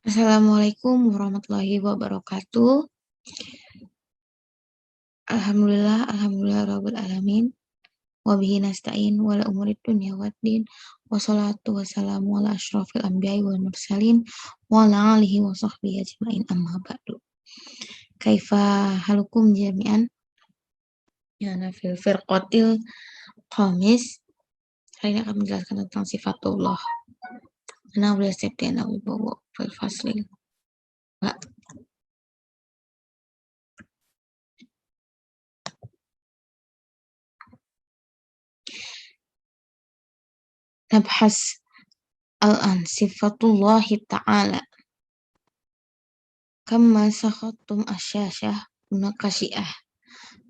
Assalamualaikum warahmatullahi wabarakatuh. Alhamdulillah rabbil alamin. Wabihi nasta'in wala umurid dunya waddin. Wassalatu wassalamu ala asyrafil anbiya'i wal mursalin wa ala alihi wa sahbihi ajma'in amma ba'du. Kaifa halukum jami'an? Yana fil firqatil qamis. Hari ini akan menjelaskan tentang sifatullah. Ana boleh septian Abu Bawa fil faslil. Nabhas al-an sifatullahi ta'ala. Kama sakhattum asyashah munakasyiah.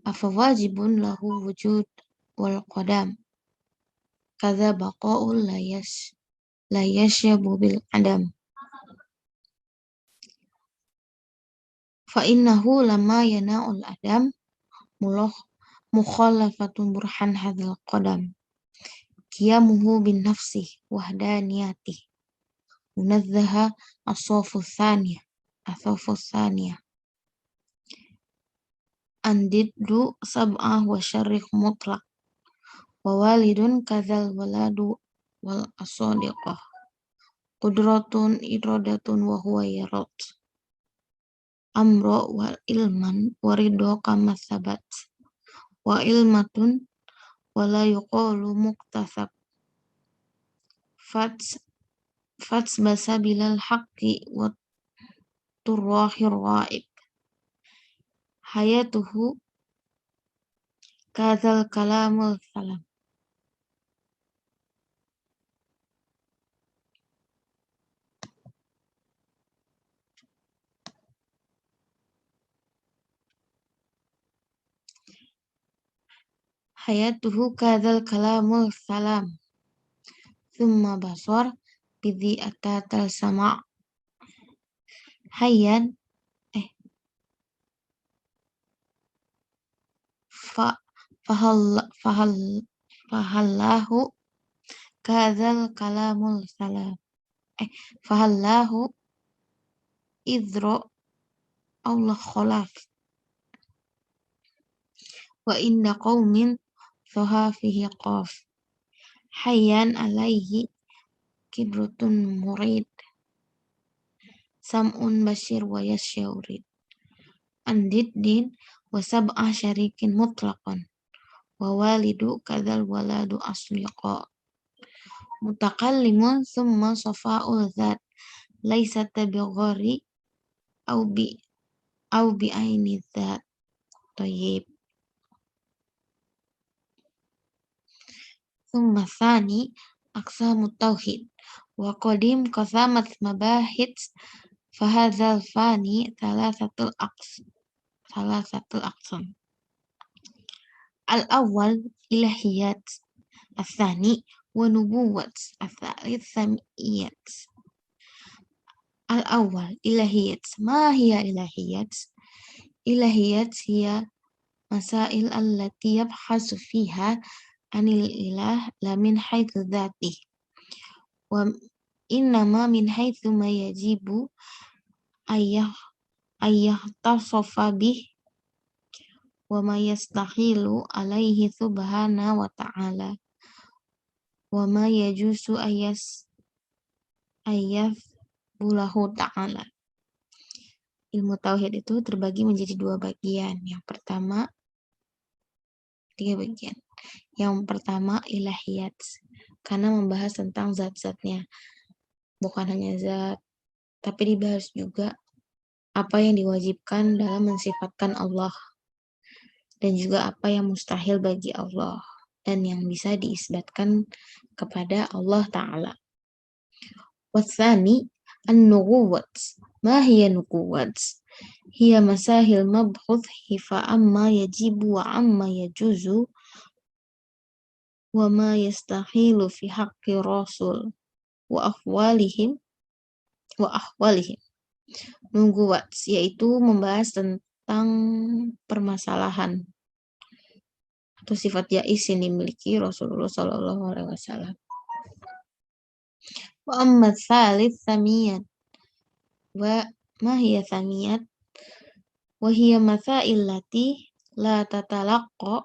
Afawajibun lahu wujud wal qadam. Kadza baqa'ul la yasyabu bil adam. Fa innahu lama yana'ul adam mukhalafatun burhan hadzal qadam. Qiyamuhu bin nafsi wahdaniyati. Munazzaha as-safu tsaniyah. Andiddu sab'ah wa syarrih mutlaq. Wa walidun kadzal waladu wal asadiqah. Qudratun iradatun wa huwa yarad. Amro wa ilman wa ridho kama sabat. Wa ilmatun wa la yuqalu muktasab. Fats basabilal haqqi wa turwahir ra'ib. Hayatuhu kadzal kalamul salam. Hayatuhu kadzal kalamul salam. Thumma basar bidhi atatal sama' hayyan fahallahu kadzal kalamul salam. Fahallahu idro Allah kholaf. Wa inda qawmin soha fihi qaf. Hayyan alaihi kibrutun murid. Sam'un bashir wa yasyaurid. Andiddin wa sab'ah syarikin mutlaqan. Wa walidu kadzal waladu asliqa. Mutakallimun summa safa'ul zat. Laisa tabighari au bi aini zat. Thayyib. Summa tsani aqsamut tauhid. Wa qadim qasamat mabahit fahadzal fani thalathatul aqsam. Al-awwal ilahiyat, al-thani wa nubuwat, al-thalith samiyat. Al-awwal ilahiyat. Ma hiya ilahiyat? Ilahiyat hiya masail allati yabhasu fiha anil ilah la min haitsu dzatih wa innama min haitsu ma yajibu tasofa bih wa ma yastahilu alaihi subhana wa ta'ala wa ma yajusu bulahu ta'ala. Ilmu tauhid itu terbagi menjadi dua bagian. Yang pertama, tiga bagian. Yang pertama ilahiyat, karena membahas tentang zat-zatnya. Bukan hanya zat, tapi dibahas juga apa yang diwajibkan dalam mensifatkan Allah. Dan juga apa yang mustahil bagi Allah. Dan yang bisa diisbatkan kepada Allah Ta'ala. Watsani an-nubuwat. Ma hiya nubuwat? Hiya masahil mabhuth hifa amma yajibu wa amma yajuzu wa ma yastahilu fi haqqi rasul wa ahwalihim. Nubuwat yaitu membahas tentang permasalahan atau sifat jais yang dimiliki Rasulullah Shallallahu Alaihi Wasallam. Wa amma tsalits samiyat wa ma hiya thamiyat wa hiya masail lati la tatalaqqa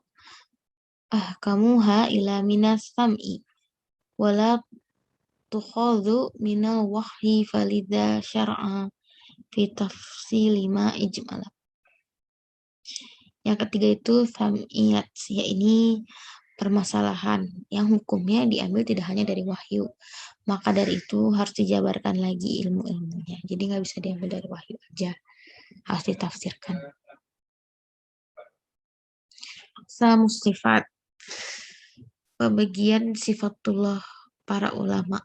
ahkamuha ila minas sam'i wala tukhadhu minal wahyi falidha syar'a fi tafsili ma ijmala. Yang ketiga itu sam'iyat, yaitu permasalahan yang hukumnya diambil tidak hanya dari wahyu. Maka dari itu harus dijabarkan lagi ilmu-ilmunya. Jadi nggak bisa diambil dari wahyu aja, harus ditafsirkan. Aqsamus sifat, pembagian sifatullah para ulama.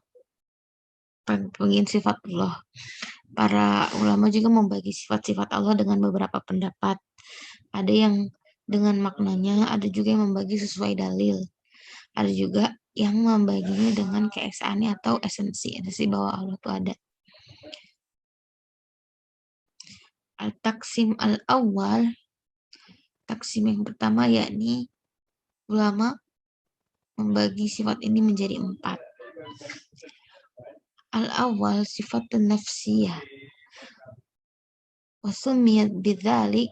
Pembagian sifatullah. Para ulama juga membagi sifat-sifat Allah dengan beberapa pendapat. Ada yang dengan maknanya, ada juga yang membagi sesuai dalil. Ada juga yang membaginya dengan keesaannya atau esensi bahwa Allah itu ada. Al-Taksim al-awwal, taksim yang pertama yakni ulama membagi sifat ini menjadi 4. Al-awwal sifatun nafsiyah. Wa summiyat bidzalik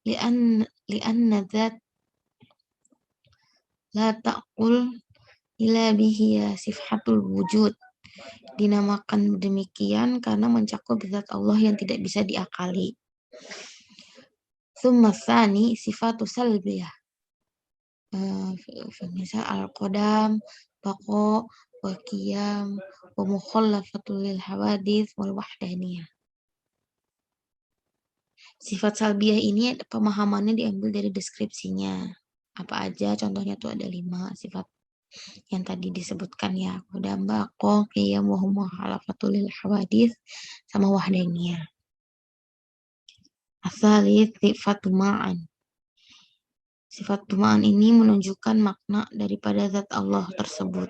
li'anna dzat la taqul ila bihi sifatul wujud. Dinamakan demikian karena mencakup zat Allah yang tidak bisa diakali. Tsumma tsani sifatu salbiyah. Misal al-qadam, baqa, wa qiyam, wa mukhallafatul lil hawadits wal wahdaniyah. Sifat salbiyah ini pemahamannya diambil dari deskripsinya. Apa aja? Contohnya tuh ada 5 sifat yang tadi disebutkan ya. Qadam, baqa, qiyam, wa mukhallafatul lil hawadits sama wahdaniyah. Asalith sifat ma'an. Sifat ma'an ini menunjukkan makna daripada zat Allah tersebut.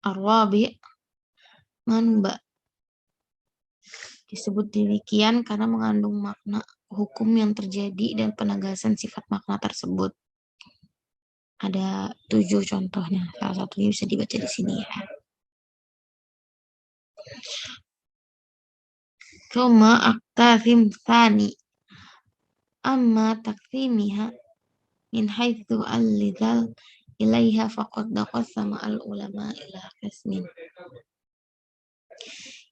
Ar-rabi' manba. Disebut demikian karena mengandung makna hukum yang terjadi dan penegasan sifat makna tersebut. Ada 7 contohnya. Salah satunya bisa dibaca di sini ya. Tsumma aqtasim tsani. Amma taqsimiha min haitsu al-lidzal ilaiha faqad daqassama al-ulama ila qismin.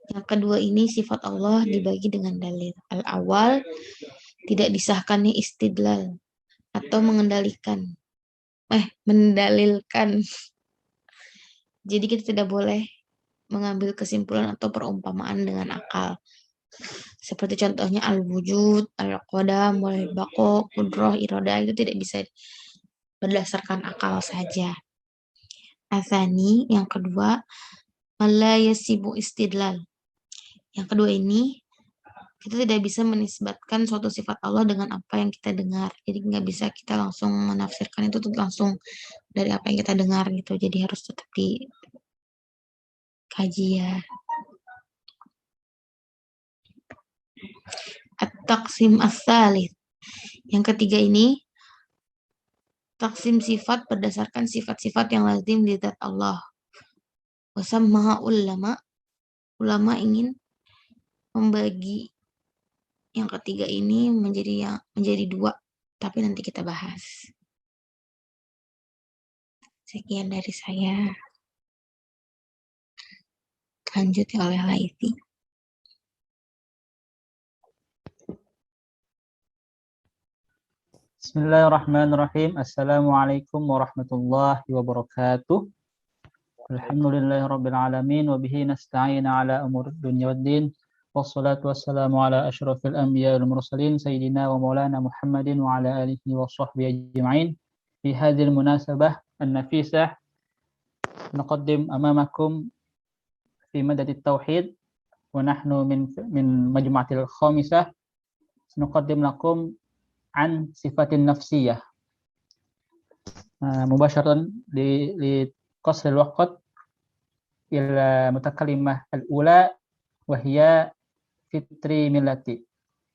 Yang kedua ini sifat Allah dibagi dengan dalil. Al-awal tidak disahkannya istidlal atau mendalilkan. Jadi kita tidak boleh mengambil kesimpulan atau perumpamaan dengan akal. Seperti contohnya al-wujud, al-qadam, wal-baqa, qudrah, iradah itu tidak bisa berdasarkan akal saja. Asani, yang kedua, la yasibu istidlal. Yang kedua ini, kita tidak bisa menisbatkan suatu sifat Allah dengan apa yang kita dengar. Jadi nggak bisa kita langsung menafsirkan itu tuh langsung dari apa yang kita dengar gitu. Jadi harus tetap dikaji ya. At-taqsim as-salits. Yang ketiga ini, taksim sifat berdasarkan sifat-sifat yang lazim di zat Allah. Wasammaha ulama ingin membagi yang ketiga ini menjadi 2, tapi nanti kita bahas. Sekian dari saya. Lanjut oleh Laifi. Bismillahirrahmanirrahim. Assalamualaikum warahmatullahi wabarakatuh. Alhamdulillahirabbil alamin wa bihi nasta'in ala umuri dunya waddin. Wassalatu wassalamu ala asyrafil anbiya'i wal mursalin sayyidina wa maulana Muhammadin wa ala alihi wa sahbihi ajma'in. Fi hadhil munasabah an-nafisah nuqaddim amamakum fi madadit tauhid wa nahnu min majmu'atil khamisah nuqaddim lakum an sifatin nafsiyah. Mubasharatan li qasr al-waqt ila mutakallimah al-ula wa hiya fitri millati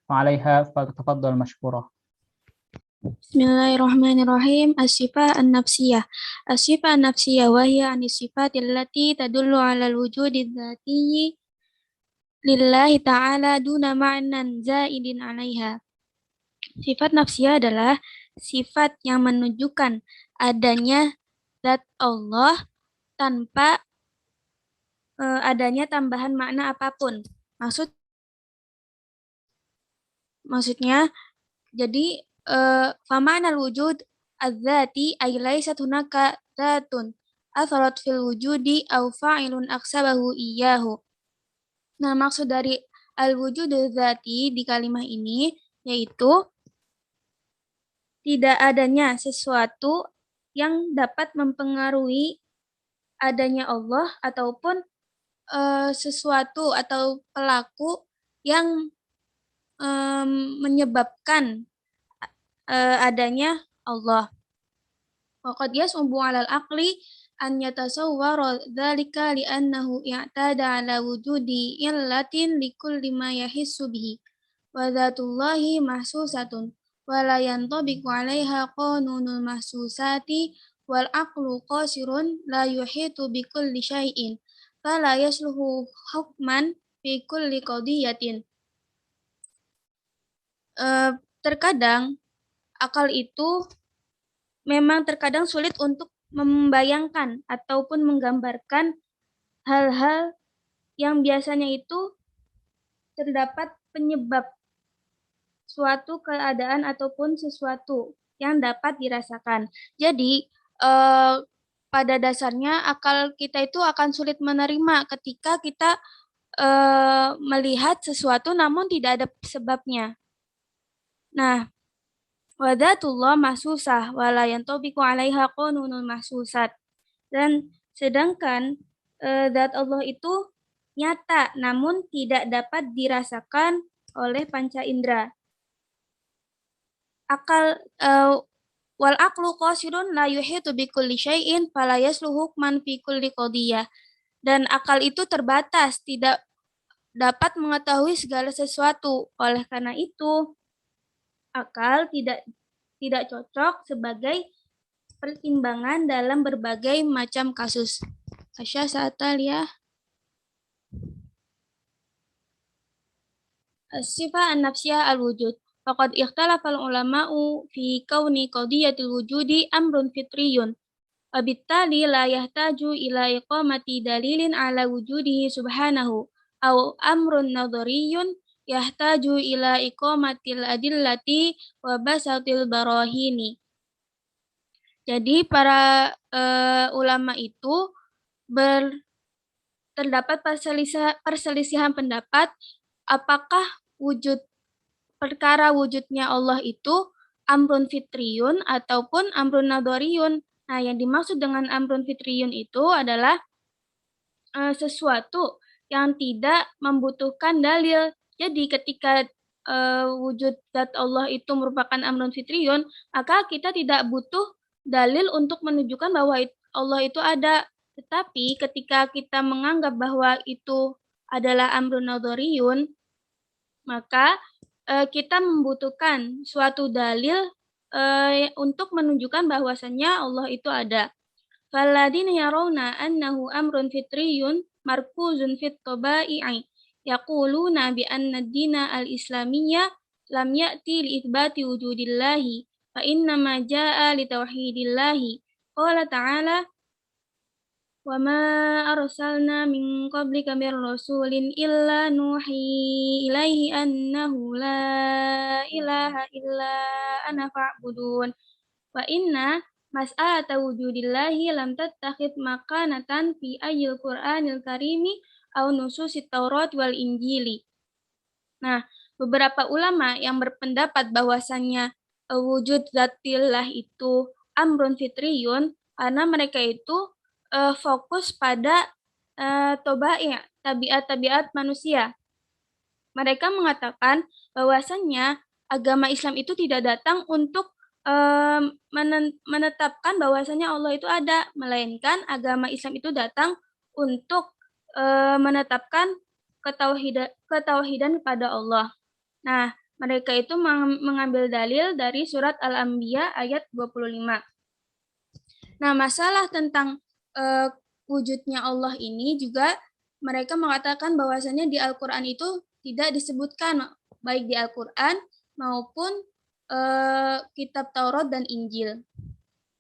wa 'alaiha fatatafaddal mashkura. Bismillahirrahmanirrahim. As-sifat an-nafsiyah. As-sifat an-nafsiyah wa hiya an-sifat allati tadullu 'ala al-wujudi dzatiyyi lillahi ta'ala duna ma'nan zaidin 'alaiha. Sifat nafsiyah adalah sifat yang menunjukkan adanya zat Allah tanpa adanya tambahan makna apapun. Maksudnya, jadi fama'nal wujud az-zati ay laysat hunaka dzatun atharat fil wujudi aw fa'ilun aksabahu iyyahu. Nah, maksud dari al-wujud az-zati di kalimat ini yaitu tidak adanya sesuatu yang dapat mempengaruhi adanya Allah ataupun sesuatu atau pelaku yang menyebabkan adanya Allah. Waqad yas'ubu 'alal aqli an yatasawwara dzalika li'annahu i'tada 'ala wujudi illatin likulli ma yahissu bihi wa dzatullahi mahsusatun wa la yantabiqu 'alaiha qanunul mahsusati wal aqlu qasirun la yuhitu bi kulli syai'in fala yasluhu hukman fi kulli qadiyatin. Terkadang akal itu memang terkadang sulit untuk membayangkan ataupun menggambarkan hal-hal yang biasanya itu terdapat penyebab suatu keadaan ataupun sesuatu yang dapat dirasakan. Jadi, pada dasarnya akal kita itu akan sulit menerima ketika kita melihat sesuatu namun tidak ada sebabnya. Nah, wa dzatullah mahsusah wa la yantabiqu 'alaiha qanunul mahsusat. Dan sedangkan zat Allah itu nyata namun tidak dapat dirasakan oleh panca indera. Akal wal aqlu qasirun la yuhitu bi kulli syai'in fala yasluhu hukman fi kulli qadiyah. Dan akal itu terbatas, tidak dapat mengetahui segala sesuatu. Oleh karena itu, akal tidak cocok sebagai pertimbangan dalam berbagai macam kasus. Asya Sa'ataliyah. As-sifat an-nafsiyah al-wujud. Faqad ikhtalafa al-ulama'u fi kauni qadiyatil wujudi amrun fitriyun. Wabittali la yahtaju ila iqamati dalilin ala wujudihi subhanahu. Au amrun nadhariyun yahtaju ila iqamatil adillati wa basatil barahini. Jadi para ulama itu terdapat perselisihan pendapat apakah perkara wujudnya Allah itu amrun fitriyun ataupun amrun nadhariyun. Nah, yang dimaksud dengan amrun fitriyun itu adalah sesuatu yang tidak membutuhkan dalil. Jadi ketika wujud zat Allah itu merupakan amrun fitriyun, maka kita tidak butuh dalil untuk menunjukkan bahwa Allah itu ada. Tetapi ketika kita menganggap bahwa itu adalah amrun nadhariyun, maka kita membutuhkan suatu dalil untuk menunjukkan bahwasannya Allah itu ada. Falladzina yarawna annahu amrun fitriyun markuzun fit tabai'i yaquluna bi anna ad-dina al-islamiyya lam ya'ti li itsbati wujudillahi fa inna ma jaa'a li tauhidillahi. Qala ta'ala wa ma arsalna min qablika mir rasulin illa nuhi ilaihi annahu la ilaha illa ana fa'budun. Wa inna mas'alata wujudillahi lam tattakhid makanatan fi ayyil Qur'anil karimi au nususit Taurat wal Injili. Nah, beberapa ulama yang berpendapat bahwasannya wujud zatillah itu amrun fitriyun karena mereka itu fokus pada tabiat-tabiat manusia. Mereka mengatakan bahwasannya agama Islam itu tidak datang untuk menetapkan bahwasanya Allah itu ada, melainkan agama Islam itu datang untuk menetapkan ketauhidan kepada Allah. Nah, Mereka itu mengambil dalil dari surat Al-Anbiya ayat 25. Nah, masalah tentang wujudnya Allah ini juga mereka mengatakan bahwasanya di Al-Quran itu tidak disebutkan, baik di Al-Quran maupun kitab Taurat dan Injil.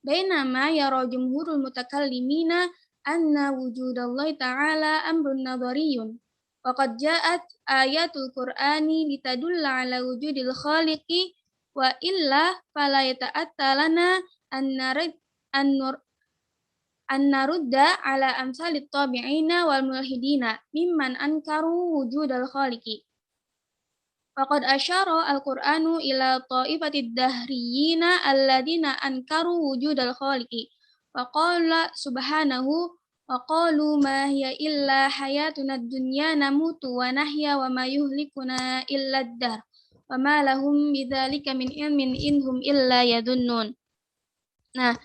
Bainama yara jumhurul mutakallimina anna wujudallahi ta'ala amrun nadhariyun. Wa qad ja'at ayatul Qur'ani litadulla ala wujudil khaliqi wa illa fala yata'atta lana an narudda ala amsalit tabi'ina wal mulhidina mimman ankaru wujudal khaliqi. Waqad asyara al-Qur'anu ila ta'ifatid dahriyina alladina ankaru wujudal khaliqi. Wa qala subhanahu wa qalu ma hiya illa hayatuna dunya namutu wa nahya wa ma yuhlikuna illa ad-dahr wa ma lahum bidzalika min ilmin inhum illa yadunnun. Nah,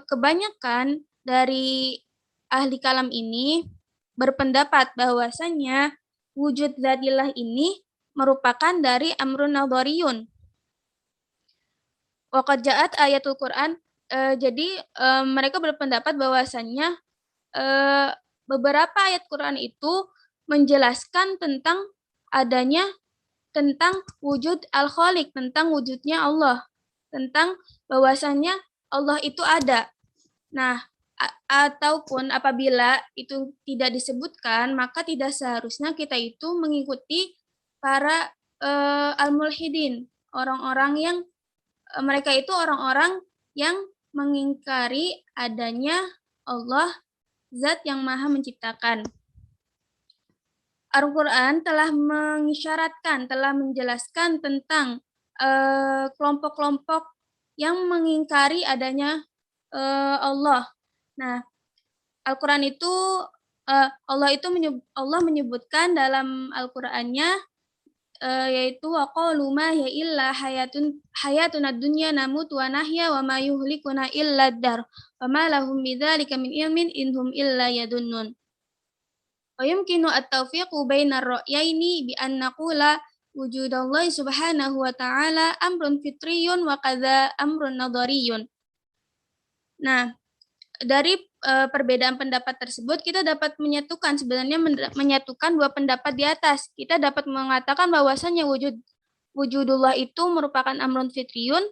kebanyakan dari ahli kalam ini berpendapat bahwasanya wujud zatillah ini merupakan dari amrun nadhariyun. Wa qad ja'at ayatul Qur'an, jadi mereka berpendapat bahwasanya beberapa ayat Quran itu menjelaskan tentang wujud al-Khaliq, tentang wujudnya Allah, tentang bahwasanya Allah itu ada. Nah, ataupun apabila itu tidak disebutkan, maka tidak seharusnya kita itu mengikuti para al-mulhidin, orang-orang yang mereka itu orang-orang yang mengingkari adanya Allah, zat yang maha menciptakan. Al-Quran telah mengisyaratkan, telah menjelaskan tentang kelompok-kelompok yang mengingkari adanya Allah. Nah, Al-Quran itu Allah menyebutkan dalam Al-Qur'annya yaitu waqalu ma hiya illa hayatuna dunya namutu wa nahya wa ma yuhlikuna illa ad-dahr wa ma lahum bidzalika min ilmin inhum illa yadunnun. Wa yumkinu at-tawfiqu bainar ra'yaini bi an naqula wujudallahi subhanahu wa ta'ala amrun fitriyun wa kadza amrun nadhariyun. Nah, dari perbedaan pendapat tersebut kita dapat menyatukan dua pendapat di atas. Kita dapat mengatakan bahwasanya wujudullah itu merupakan amrun fitriyun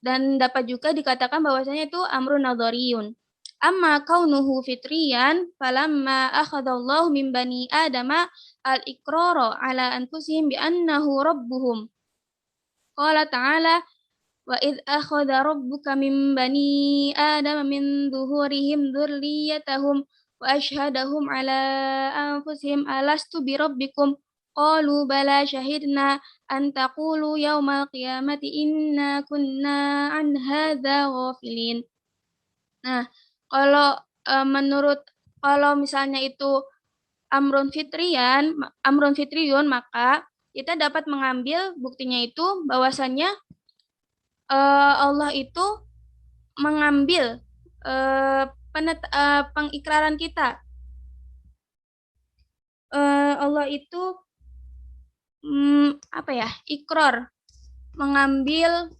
dan dapat juga dikatakan bahwasanya itu amrun nadhariyun. Amma kaunuhu fitriyan falamma akhadallahu min bani adama al-iqrara ala anfusihim bi annahu rabbuhum. Qala ta'ala wa idh akhadha rabbuka min bani adama min dhuhurihim dzurriyyatahum wa ashhadahum ala anfusihim alastu bi rabbikum qalu bala syahidna an taqulu yaumal qiyamati inna kunna an hadza ghafilin. Nah, kalau misalnya itu amrun fitriyun, maka kita dapat mengambil buktinya itu bahwasannya Allah itu mengambil pengikraran kita. Allah itu ikrar, mengambil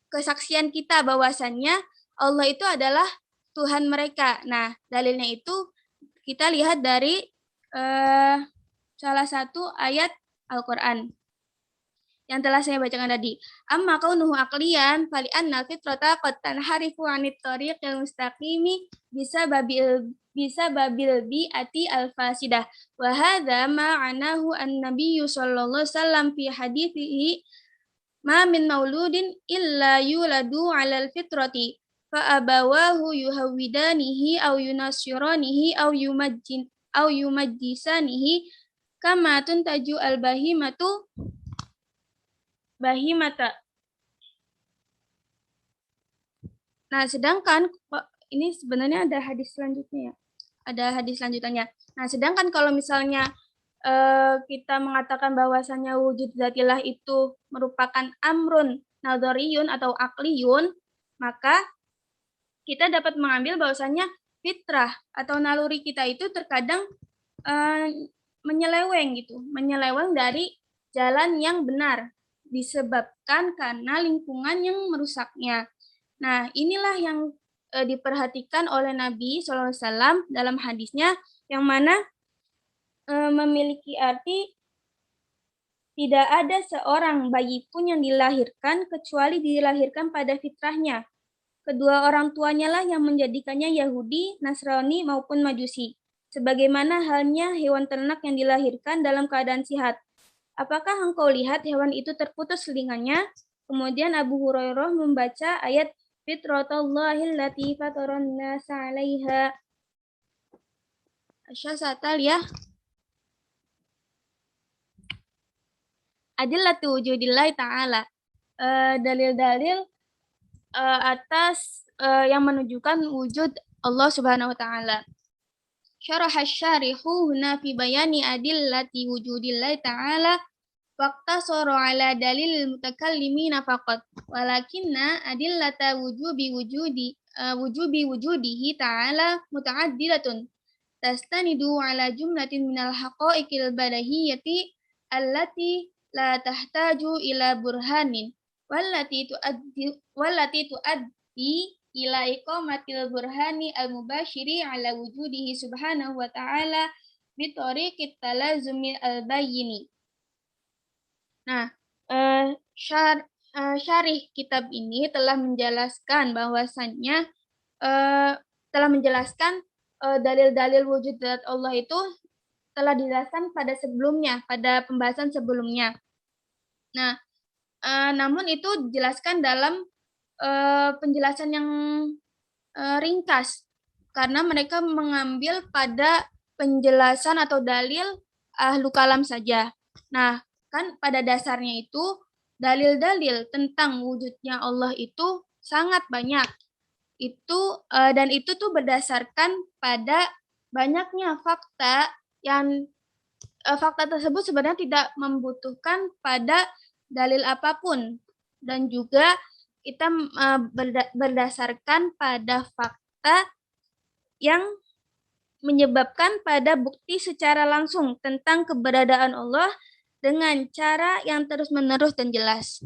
kesaksian kita bahwasannya Allah itu adalah Tuhan mereka. Nah, dalilnya itu kita lihat dari salah satu ayat Al-Quran yang telah saya bacakan tadi. Amma kaunuhu aqliyan fali annal fitrata qad tanharifu 'anit tariqil mustaqimi bisa babil bi'ati al-fasidah. Wa hadza ma'anahu an-nabiyyu sallallahu alaihi wasallam fi hadithihi ma min mauludin illa yuladu 'alal fitrati fa abawahu yuhawidanihi aw yunasiranihi aw yumajjisanihi kama tuntaju al-bahimata. Nah, sedangkan ini sebenarnya ada hadis selanjutnya ya. Ada hadis selanjutnya. Nah, sedangkan kalau misalnya kita mengatakan bahwasanya wujud zatillah itu merupakan amrun nadhariyun atau akliyun, maka kita dapat mengambil bahwasanya fitrah atau naluri kita itu terkadang menyeleweng gitu, menyeleweng dari jalan yang benar disebabkan karena lingkungan yang merusaknya. Nah, inilah yang diperhatikan oleh Nabi SAW dalam hadisnya, yang mana memiliki arti tidak ada seorang bayi pun yang dilahirkan kecuali dilahirkan pada fitrahnya. Kedua orang tuanya lah yang menjadikannya Yahudi, Nasrani maupun Majusi. Sebagaimana halnya hewan ternak yang dilahirkan dalam keadaan sehat. Apakah engkau lihat hewan itu terputus telinganya? Kemudian Abu Hurairah membaca ayat Fitratallahi allati fataran nasa 'alaiha. Asy-Syatal ya. Adillatu wujudillahi ta'ala. Dalil-dalil atas yang menunjukkan wujud Allah Subhanahu wa taala. Syaraha syarihu huna fi bayani adillati wujudillahi ta'ala waqtasara ala dalil mutakallimina faqat walakinna adillata wujubi wujudihi ta'ala mutaaddidatun tastanidu ala jumlatin minal haqa'iqil badahiyati allati la tahtaju ila burhanin wallati tuaddi ila iqamatil burhani al-mubashiri ala wujudihi subhanahu wa ta'ala bitariqit talazumi al-bayyini. Nah, syarih kitab ini telah menjelaskan bahwasannya dalil-dalil wujud zat Allah itu telah dijelaskan pada sebelumnya, pada pembahasan sebelumnya. Nah, namun itu dijelaskan dalam penjelasan yang ringkas, karena mereka mengambil pada penjelasan atau dalil ahlu kalam saja. Nah, kan pada dasarnya itu dalil-dalil tentang wujudnya Allah itu sangat banyak. Dan itu tuh berdasarkan pada banyaknya fakta yang fakta tersebut sebenarnya tidak membutuhkan pada dalil apapun, dan juga kita berdasarkan pada fakta yang menyebabkan pada bukti secara langsung tentang keberadaan Allah dengan cara yang terus-menerus dan jelas.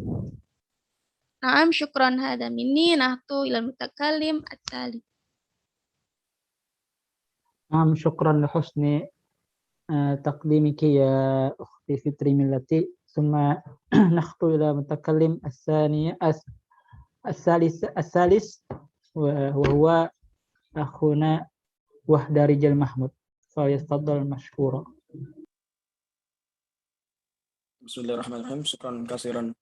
Naam, syukran hada minni nahtu ilal mutakallim at-tali. نعم شكرا لحسن تقديمك يا أختي فطري ملتي ثم نخطو إلى متكلم الثالث وهو أخونا وحدة رجال محمود فليتفضل مشكورا. بسم الله الرحمن الرحيم. شكرا كثيرا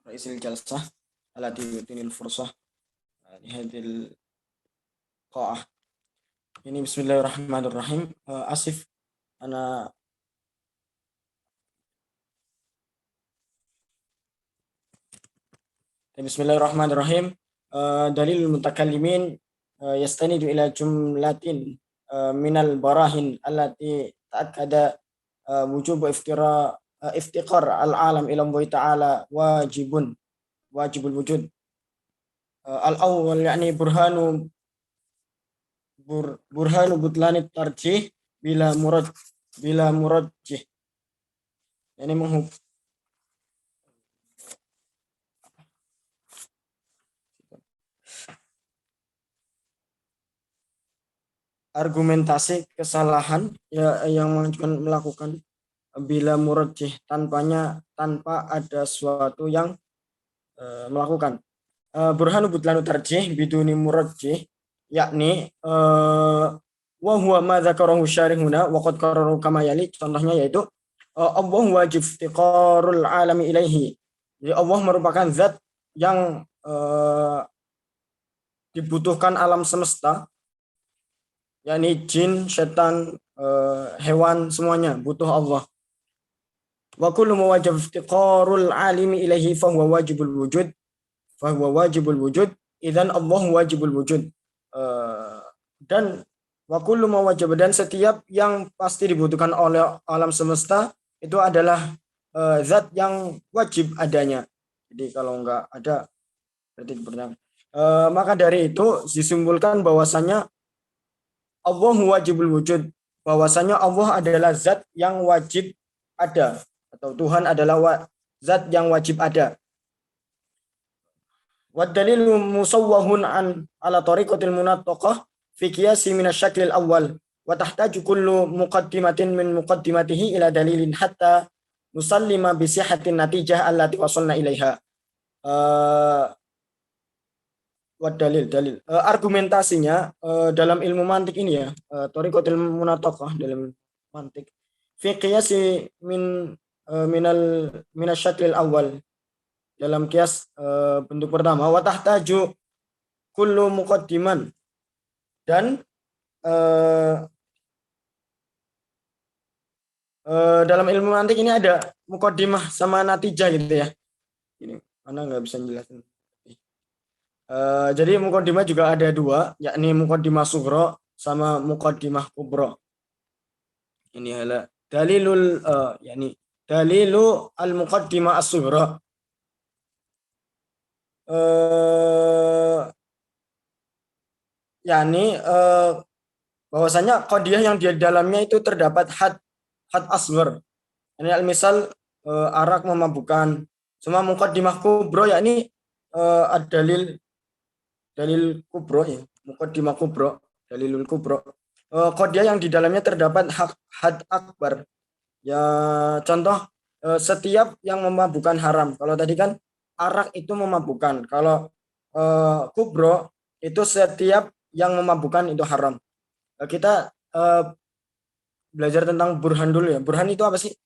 رئيس الجلسة التي يعطيني الفرصة لهذه القاعة. Ini Bismillahirrahmanirrahim. Asif, Bismillahirrahmanirrahim. Dalil mutakallimin yastanidu ila jumlatin minal barahin allati ta'akkada wujub iftiqar al-alam ila Allah ta'ala wajibul wujud. Al-awwal yakni burhanu butlanit tarjih bila murajjih. Ini argumentasi kesalahan yang melakukan bila murajjih tanpa ada suatu yang melakukan. Burhanu butlanu tarjih biduni murajjih yakni wa huwa ma dzakarahu syarihuna wa qad qararahu kama yali. Contohnya yaitu Allah wajib iftiqarul alami ilaihi. Jadi Allah merupakan zat yang dibutuhkan alam semesta, yakni jin, setan, hewan, semuanya butuh Allah. Wa kullu ma wajib iftiqarul alimi ilaihi fa huwa wajibul wujud. Idzan Allah wajibul wujud. Dan wa kullu ma wajib, dan setiap yang pasti dibutuhkan oleh alam semesta itu adalah zat yang wajib adanya. Jadi kalau enggak ada berarti diperlukan. Maka dari itu disimpulkan bahwasanya Allahu wajibul wujud, bahwasanya Allah adalah zat yang wajib ada, atau Tuhan adalah zat yang wajib ada. Wa dalilu musawwahun an ala tariqatil munattaqah fi qiyasi min asy-syaklil awwal wa tahtaju kullu muqaddimatin min muqaddimatihi ila dalilin hatta nusallima bi sihhatin natijah allati wasalna ilaiha. Dalil argumentasinya dalam ilmu mantik ini ya, thariqatul munattaqah dalam mantik fi qiyasi minasyaklil awal, dalam kias bentuk pertama, wa tahtaju kullu muqaddiman, dan dalam ilmu mantik ini ada muqaddimah sama natijah gitu ya. Ini mana nggak bisa jelasin. Jadi muqaddimah juga ada dua, yakni muqaddimah sughra sama muqaddimah kubra. Ini adalah dalilul yakni dalilu al-muqaddimah as-sughra. Yakni bahwasanya qadiyah yang di dalamnya itu terdapat had asghar. Ini al-misal arak memabukkan. Semua muqaddimah kubra yakni dalil kubro ya, muqaddimah kubro, dalilul kubro. Qadiyah yang di dalamnya terdapat had akbar. Ya, contoh setiap yang memabukkan haram. Kalau tadi kan arak itu memabukkan. Kalau kubro itu setiap yang memabukkan itu haram. Kita belajar tentang burhan dulu ya. Burhan itu apa sih?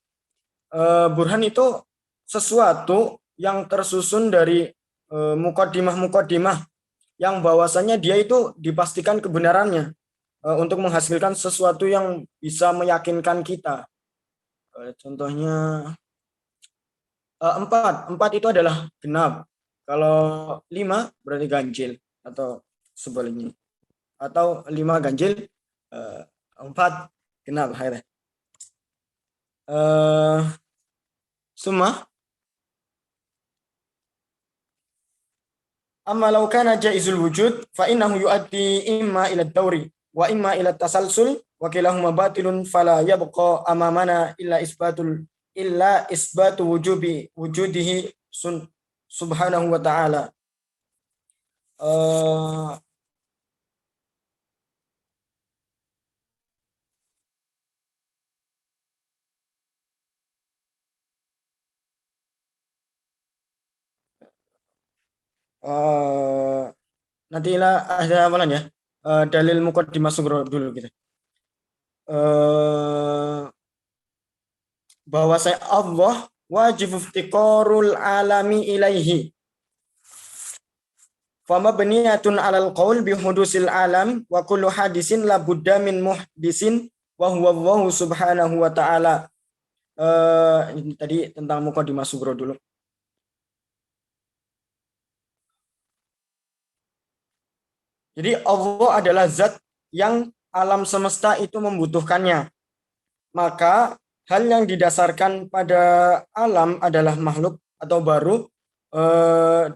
Burhan itu sesuatu yang tersusun dari muqaddimah yang bahwasanya dia itu dipastikan kebenarannya untuk menghasilkan sesuatu yang bisa meyakinkan kita. Contohnya empat itu adalah genap. Kalau 5 berarti ganjil atau sebaliknya. Atau 5 ganjil, 4 genap. Summa amma law kana jaizul wujud fa innahu yuaddi imma ila ad-dawri wa imma ila tasalsul wa kilahuma batilun fala yabqa amamana illa isbatu wujudihi subhanahu wa ta'ala. Nantilah ada amalan ya. Dalil muqaddimah sughra dulu kita. Bahwa saya Allah wajib iftiqarul alami ilaihi. Fama baniyatun alal qaul bihudusil alam wa kullu hadisin la budda min muhdisin wa huwa Allah subhanahu wa ta'ala. Ini tadi tentang muqaddimah sughra dulu. Jadi Allah adalah zat yang alam semesta itu membutuhkannya. Maka hal yang didasarkan pada alam adalah makhluk atau baru,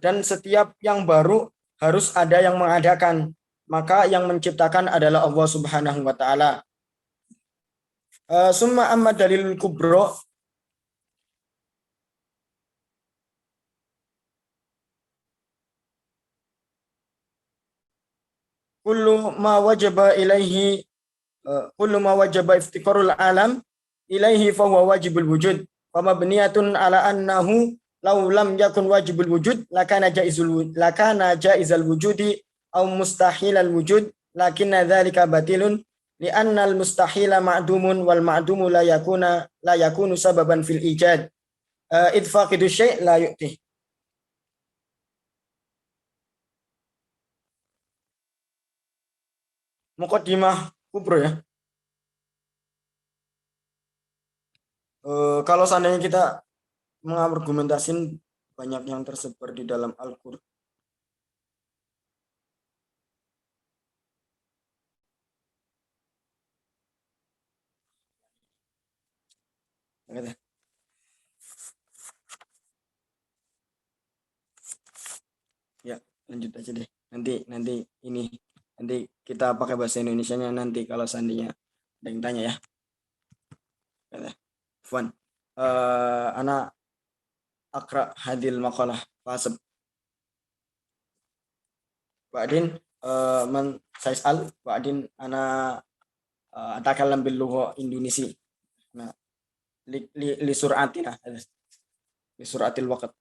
dan setiap yang baru harus ada yang mengadakan. Maka yang menciptakan adalah Allah Subhanahu wa ta'ala. Summa amma dalilul kubro. Kullu ma wajaba iftiqarul alam ilaihi fahuwa wajibul wujud. Wa mabniyatun ala annahu law lam yakun wajibul wujud lakana jaizal wujudi aw mustahilal wujud, lakinna dzalika batilun li'anna al mustahila ma'dumun wal ma'dumu la yakunu sababan fil ijad. Idfaqidu syai' la yu'tih. Muqaddimah kubro ya. Kalau seandainya kita mengargumentasin banyak yang tersebar di dalam Al-Qur'an. Ya, lanjut aja deh. Nanti ini Nanti kita pakai bahasa Indonesianya nanti kalau seandainya ada yang tanya ya. Fun. Anak akra hadil maqalah fasab. Ba'din man sayas'al ba'din ana atakallam bil lugha Indonesia. Nah, li sur'atina li sur'atil waqt.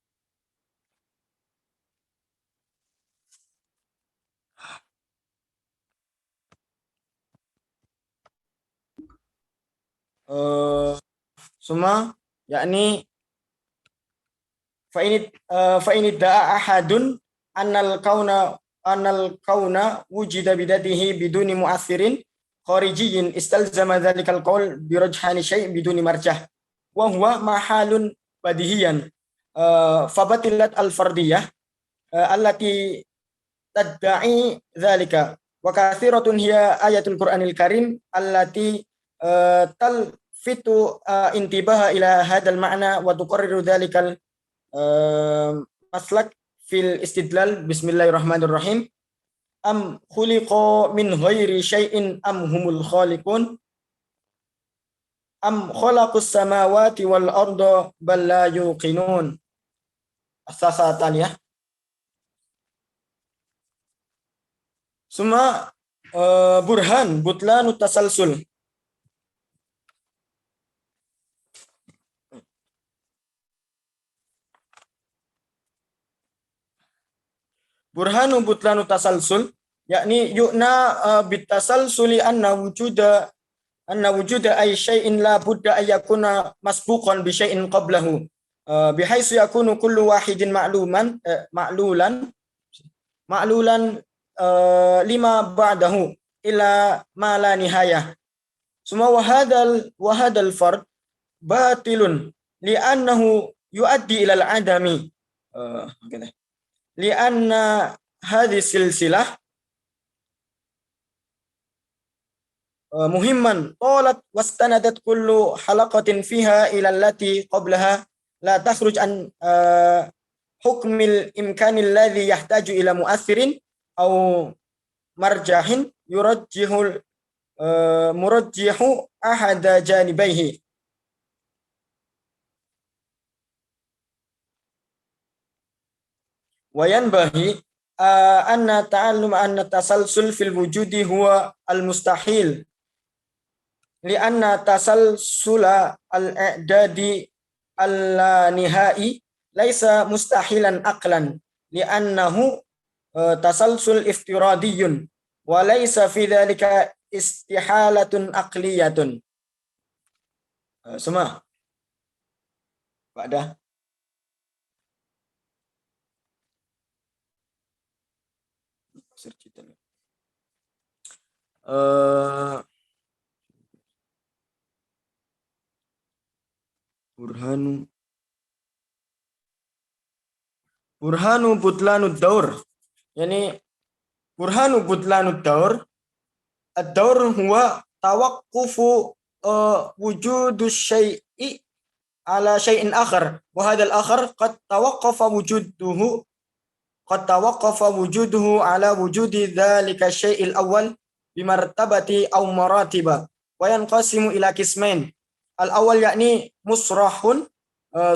Semua yakni fa ini da'a ahadun annal kauna wujida bidatihi biduni mu'athirin kharijiyin istalzama dzalikal qaul bi rajhani syai' biduni marjah wa huwa mahalun badihiyan fabatilat al fardiyah allati tadda'i dzalika wa kathiratun hiya ayatul qur'anil karim allati talfitu intibaha ila hadzal ma'na wa tuqarriru dzalikal maslak fil istidlal. Bismillahirrahmanirrahim. Am khuliqa min ghairi syai'in am humul khaliqun am khalaqus samawati wal arda bal la yuqinun. As-sasatan ya. Suma burhan butlanu tasalsul. Burhanu butlanu tasalsul yakni yukna bitasalsuli anna wujuda ay syai'in la budda ayyakuna masbuqan bi syai'in qablahu bihaitsu yakunu kullu wahidin ma'lulan lima ba'dahu ila ma la nihayah. Suma wa hadal fard batilun li'annahu yuaddi ila al-adami. Lianna hadhihi silsilah muhimman talat wastanadat kullu halaqatin fiha ila allati qablaha la takhruj an hukmil imkanil ladzi yahtaju ila mu'athirin aw marjahin murajjihu ahada janibaihi. Wayanbahi anna ta'allum anna tasalsul fil wujudi huwa al-mustahil lianna tasalsula al-i'dadi al-nihai laisa mustahilan aqlan liannahu tasalsul iftiradiyun wa laisa fi dhalika istihalatun aqliyatun. Semua Ba'dah burhanu butlanud daur. Yani burhanu butlanud daur. Ad-daur huwa tawaqqufu wujudus syai'i ala syai'in akhar wa hadzal akhar qad tawaqqafa wujuduhu ala wujudi dzalika syai'il awwal bimartabati aw maratiba wa yanqasimu ila qismain. Al-awwal yakni musrahun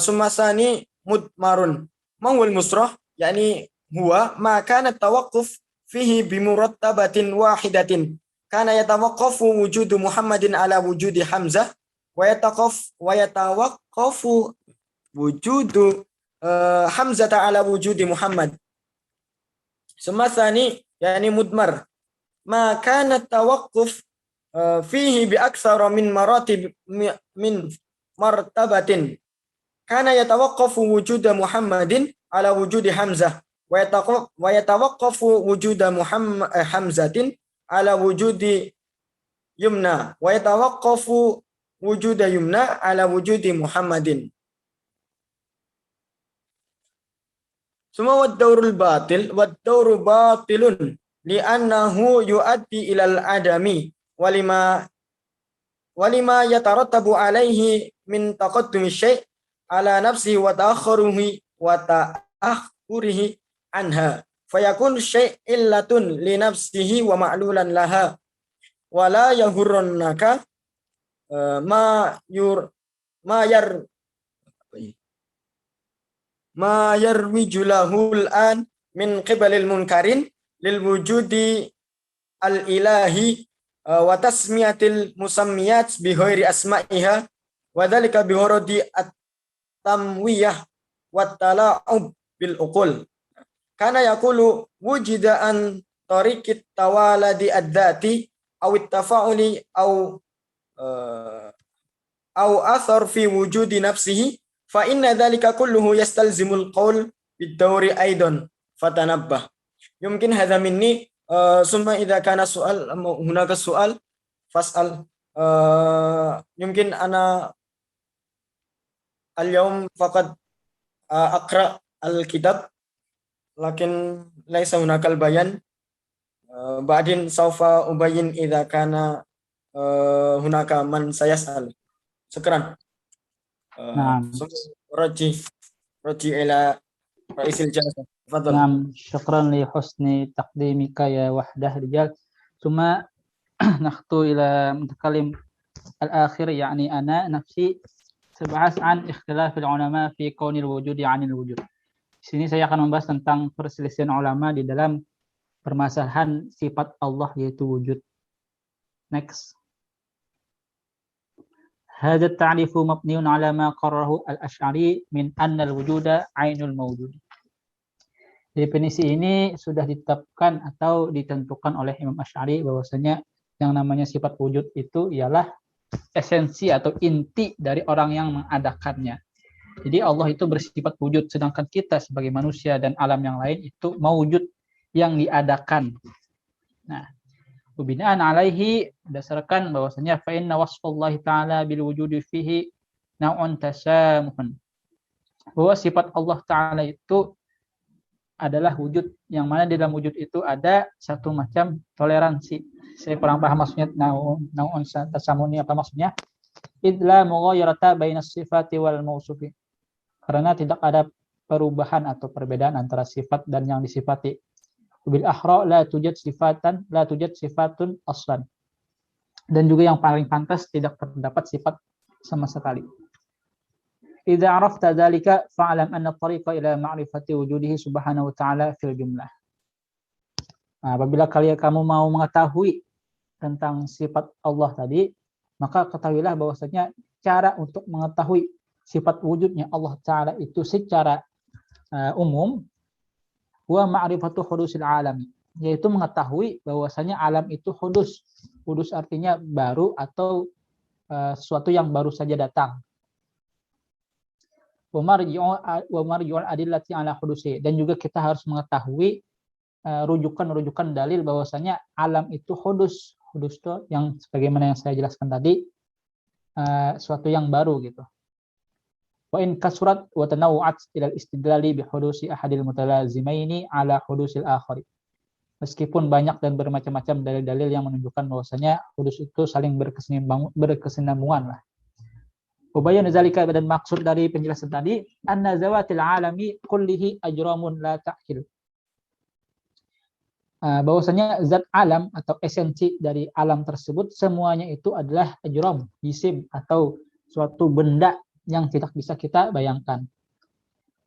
summa tsani mudmarun. Ma huwal musrah? Yani huwa ma kana tawaqquf fihi bimurattabatin wahidatin. Kana yatawaqqafu wujudu Muhammadin ala wujudi Hamzah wa yatawaqqafu wujudu Hamzah ala wujudi Muhammad. Summa tsani yani mudmar. Ma kana tawaqquf fihi bi aktsara min martabatin. Kana yatawaqqafu wujuda Muhammadin ala wujudi Hamzah wa yatawaqqafu wujuda Hamzatin ala wujudi Yumna wa yatawaqqafu wujuda Yumna ala wujudi Muhammadin. Suma wad-daurul wad-dauru batilun li'annahu yuaddi ilal adami walima yatarattabu alaihi min taqaddumi syai' ala nafsi wa ta'akhurihi anha fayakun syai' illatun li nafsihi wa ma'lulan laha wa la yahurrunaka ma yur ma yar ma yarwijulahul an min qibalil munkarin lil wujudi al ilahi wa tasmiyatil musammiyat bi ghairi asma'iha wa dzalika bi gharadi at-tamwiyah wa tala'ub bil uqul kana yaqulu wujida an tariqit tawaladi ad-dzati aw at-tafa'uli aw athar fi wujudi nafsihi fa inna dzalika kulluhu yastalzimul qaul bid-dawri aidan fatanabbah. Yumkin hadza minni summa idza kana su'al hunaka su'al fas'al yumkin ana al-yawm faqad aqra al-kitab lakin laisa hunaka al-bayan ba'din sawfa ubayyin idza kana hunaka man sayas'al. Syukran. نعم رجي إلى رئيس الجلسة. تفضل. نعم شكرا لحسن تقديمك يا وحدة رجال. ثم نخطو إلى متكلم الآخر يعني أنا نفسي sebahas an ikhtilafil ulama fi kaunil wujudi 'anil wujud. Di sini saya akan membahas tentang perselisihan ulama di dalam permasalahan sifat Allah yaitu wujud. Next. Hadha at-ta'rifu mabniun 'ala ma qarrahu al-Asy'ari min anna al-wujuda 'ainul mawjud. Definisi ini sudah ditetapkan atau ditentukan oleh Imam Asy'ari bahwasanya yang namanya sifat wujud itu ialah esensi atau inti dari orang yang mengadakannya. Jadi Allah itu bersifat wujud, sedangkan kita sebagai manusia dan alam yang lain itu mawjud yang diadakan. Nah, binaan alaihi berdasarkan bahwasanya fa inna wasfallahi ta'ala bil wujudi fihi naw'un tasamuhun. Bahwa sifat Allah Ta'ala itu adalah wujud, yang mana di dalam wujud itu ada satu macam toleransi. Saya kurang paham maksudnya nau'un tasamuni apa maksudnya. Idla mughayarata bainas sifati wal mausufi. Karena tidak ada perubahan atau perbedaan antara sifat dan yang disifati. Bil ahra la tujad sifatun aslan. Dan juga yang paling pantas tidak terdapat sifat sama sekali. Idza arafta dzalika fa'lam anna tariqa ila ma'rifati wujudihi subhanahu wa ta'ala fil jumlah. Nah, apabila kamu mau mengetahui tentang sifat Allah tadi, maka ketahuilah bahwasanya cara untuk mengetahui sifat wujudnya Allah Ta'ala itu secara umum wa ma'rifatu hudusil alami, yaitu mengetahui bahwasanya alam itu hudus. Hudus artinya baru atau sesuatu yang baru saja datang. Wa marji'ul adillati ala hudusi, dan juga kita harus mengetahui rujukan-rujukan dalil bahwasanya alam itu hudus. Hudus itu yang sebagaimana yang saya jelaskan tadi, suatu yang baru gitu. Wa in kasurat wa tanawwa'at ila al-istidlali bi hudusi ahadil mutalazimaini ala hudusil akhari. Meskipun banyak dan bermacam-macam dalil-dalil yang menunjukkan bahwasanya hudus itu saling berkesinambungan lah. Ubayan zalika, dan maksud dari penjelasan tadi anna zawatil alami kullihi ajramun la ta'kil. Bahwasanya zat alam atau esensi dari alam tersebut semuanya itu adalah ajram, jisim atau suatu benda yang tidak bisa kita bayangkan.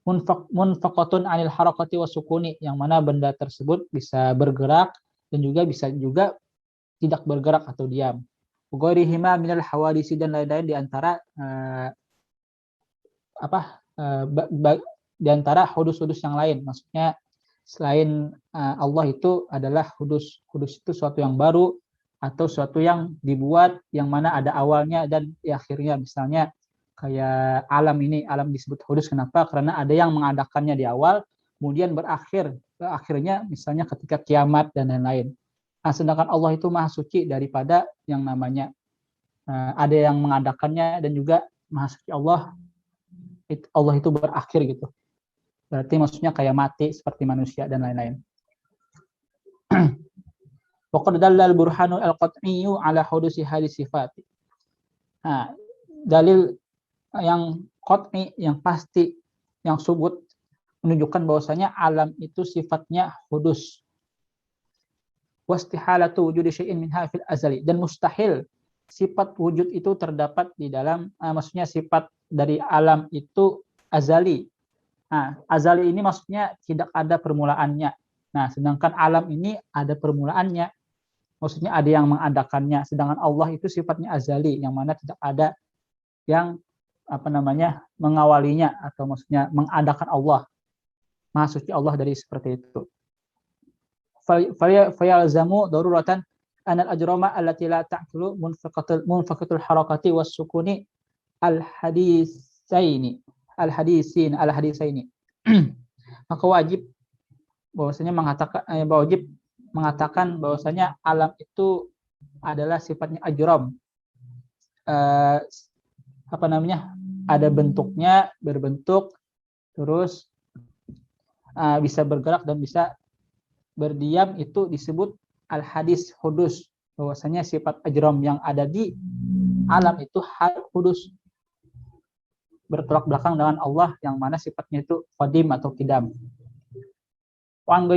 Munfaqatun anil harakati wasukuni, yang mana benda tersebut bisa bergerak dan juga bisa juga tidak bergerak atau diam. Ghairihima minal hawadisi, dan lain-lain di antara di antara hudus-hudus yang lain. Maksudnya selain Allah itu adalah hudus. Hudus itu suatu yang baru atau suatu yang dibuat, yang mana ada awalnya dan di akhirnya. Misalnya kayak alam ini, alam disebut hudus. Kenapa? Karena ada yang mengadakannya di awal, kemudian akhirnya misalnya ketika kiamat dan lain-lain. Nah, sedangkan Allah itu maha suci daripada yang namanya ada yang mengadakannya, dan juga maha suci Allah itu berakhir gitu. Berarti maksudnya kayak mati seperti manusia dan lain-lain. Waqad dallal burhanu al-qat'iyyu ala hudusi hadhihi sifat. Nah, dalil yang qat'i, yang pasti, yang subut menunjukkan bahwasanya alam itu sifatnya hudus. Wastihalatu wujudi syai'in minha fil azali, dan mustahil sifat wujud itu terdapat di dalam maksudnya sifat dari alam itu azali. Nah, azali ini maksudnya tidak ada permulaannya. Nah, sedangkan alam ini ada permulaannya. Maksudnya ada yang mengadakannya. Sedangkan Allah itu sifatnya azali, yang mana tidak ada yang mengawalinya atau maksudnya mengadakan Allah. Maha suci Allah dari seperti itu. Fayalzamu daruratan anal ajrama allati la ta'kulu munfaqatul harakati was sukuni al hadisaini. Maka wajib bahwasanya mengatakan bahwasanya alam itu adalah sifatnya ajram. Ada bentuknya, berbentuk, terus bisa bergerak dan bisa berdiam, itu disebut al-hadis hudus, bahwasanya sifat ajram yang ada di alam itu hudus, bertolak belakang dengan Allah yang mana sifatnya itu qadim atau qidam. Wa an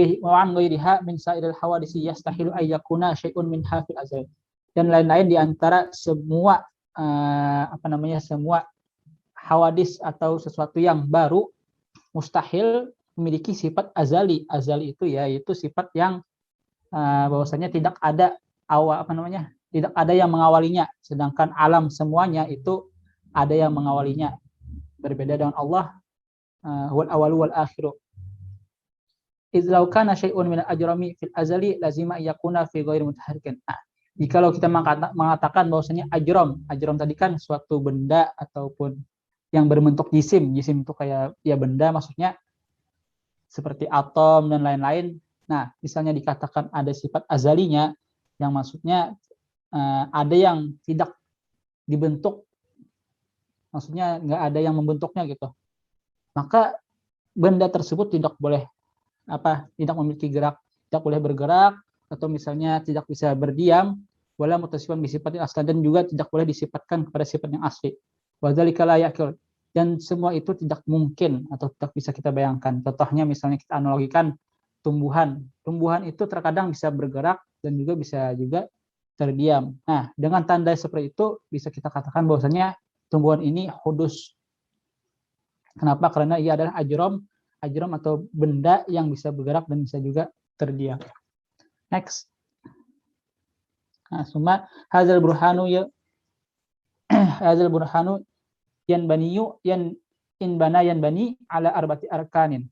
ghairiha min sa'iril hawadisi yastahilu ay yakuna syai'un minha fil azal. Dan lain-lain di antara semua semua hawadis atau sesuatu yang baru mustahil memiliki sifat azali. Azali itu yaitu sifat yang bahwasanya tidak ada tidak ada yang mengawalinya, sedangkan alam semuanya itu ada yang mengawalinya. Berbeda dengan Allah, wal awalu wal akhiru. Izlau kana syai'un min al-ajrami fil azali lazima yakuna fi ghairi mutaharrikin. Jikalau kita mengatakan bahwasanya ajram tadi kan suatu benda ataupun yang berbentuk jisim itu kayak ya benda, maksudnya seperti atom dan lain-lain. Nah, misalnya dikatakan ada sifat azalinya, yang maksudnya ada yang tidak dibentuk, maksudnya nggak ada yang membentuknya gitu. Maka benda tersebut tidak memiliki gerak, tidak boleh bergerak, atau misalnya tidak bisa berdiam, wala mutasifan bisifatil asli, dan juga tidak boleh disifatkan kepada sifat yang asli. Wa dzalika la yakil, dan semua itu tidak mungkin atau tidak bisa kita bayangkan. Contohnya misalnya kita analogikan tumbuhan itu terkadang bisa bergerak dan juga bisa juga terdiam. Nah, dengan tanda seperti itu bisa kita katakan bahwasanya tumbuhan ini hudus. Kenapa? Karena ia adalah ajram atau benda yang bisa bergerak dan bisa juga terdiam. Next. Nah, summa hadzal burhanu yanbani ala arba'ati arkanin.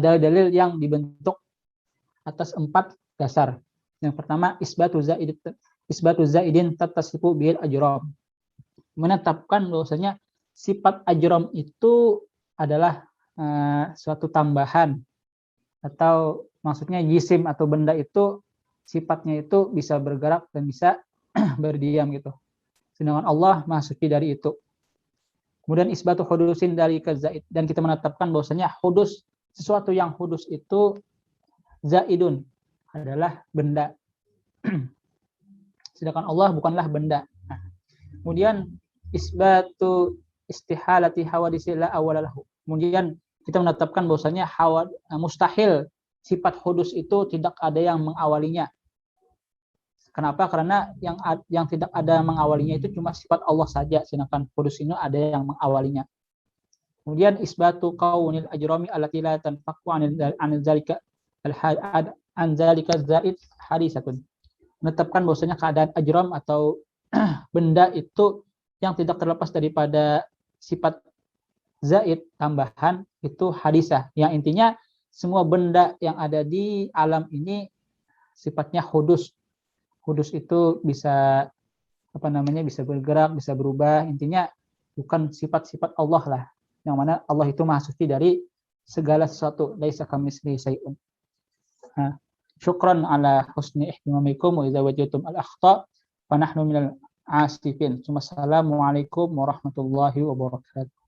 Dalil yang dibentuk atas 4 dasar. Yang pertama isbatu zaidin tattasifu bil ajram. Menetapkan bahwasanya sifat ajram itu adalah suatu tambahan, atau maksudnya jisim atau benda itu sifatnya itu bisa bergerak dan bisa berdiam gitu. Sedangkan Allah Maha suci dari itu. Kemudian isbatu hudusin dari zaid, dan kita menetapkan bahwasanya hudus, sesuatu yang hudus itu zaidun, adalah benda. Sedangkan Allah bukanlah benda. Kemudian isbatu istihalati hawadisi la awalalahu. Kemudian kita menetapkan bahwasanya mustahil sifat hudus itu tidak ada yang mengawalinya. Kenapa? Karena yang tidak ada mengawalinya itu cuma sifat Allah saja, sedangkan hudus ini ada yang mengawalinya. Kemudian isbatu kaunil ajrami allati la tanfaku an zalika zaid hadisatun. Menetapkan bahwasanya keadaan ajram atau benda itu yang tidak terlepas daripada sifat zaid tambahan itu hadisah, yang intinya semua benda yang ada di alam ini sifatnya hudus. Hudus itu bisa bisa bergerak, bisa berubah, intinya bukan sifat-sifat Allah lah, yang mana Allah itu Maha suci dari segala sesuatu. Laisa kamitslihi syai'un. Syukran ala husni ihtimamikum wa idza wajadtum al-akhta fa nahnu minal asifin. Assalamualaikum warahmatullahi wabarakatuh.